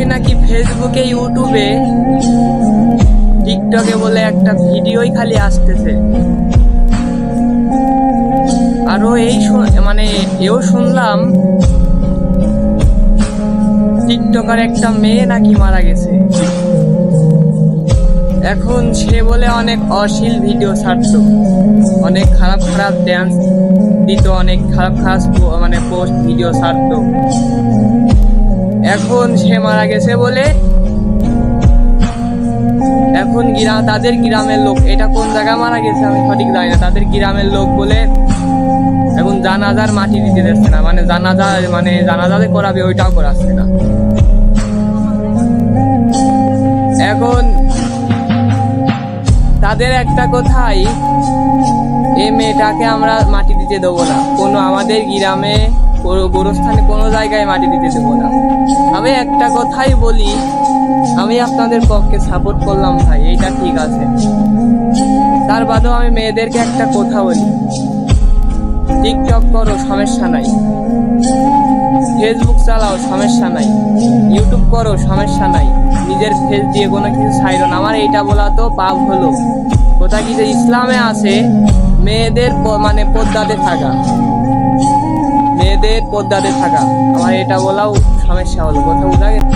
শুনছি নাকি ফেসবুকে, ইউটিউবে, টিকটকে বলে একটা ভিডিওই খালি আসতেছে। আরো মানে এও শুনলাম টিকটকার একটা মেয়ে নাকি মারা গেছে। এখন সে বলে অনেক অশ্লীল ভিডিও ছাড়তো, অনেক খারাপ খারাপ ড্যান্স দিত, অনেক খারাপ খারাপ মানে পোস্ট ভিডিও ছাড়তো। এখন সে মারা গেছে বলে এখন তাদের গ্রামের লোক, এটা কোন জায়গায় মারা গেছে আমি সঠিক জানি না, তাদের গ্রামের লোক বলে এখন জানাজার মাটি দিতে দিচ্ছে না, মানে জানাজা করাবে ওইটাও করাচ্ছে না। এখন তাদের একটা কথাই, এই মেয়েটাকে আমরা মাটি দিতে দেবো না, কোনো আমাদের গ্রামে গোরস্থানে কোনো জায়গায় মাটি দিতে দেবো না। আমি একটা কথাই বলি, আমি আপনাদের পক্ষে সাপোর্ট করলাম ভাই, এইটা ঠিক আছে। তার বাদেও আমি মেয়েদেরকে একটা কথা বলি, টিকটক করো সমস্যা নাই, ফেসবুক চালাও সমস্যা নাই, ইউটিউব করো সমস্যা নাই, নিজের ফেস দিয়ে কোনো কিছু ছাইরো না। আমার এইটা বলা তো পাপ হলো। কোথা কি যে ইসলামে আছে মেয়েদের মানে পর্দাতে থাকা, মেয়েদের পর্দাতে থাকা, আমার এটা বলাও সমস্যা হলো। কথা বোঝা গেছে?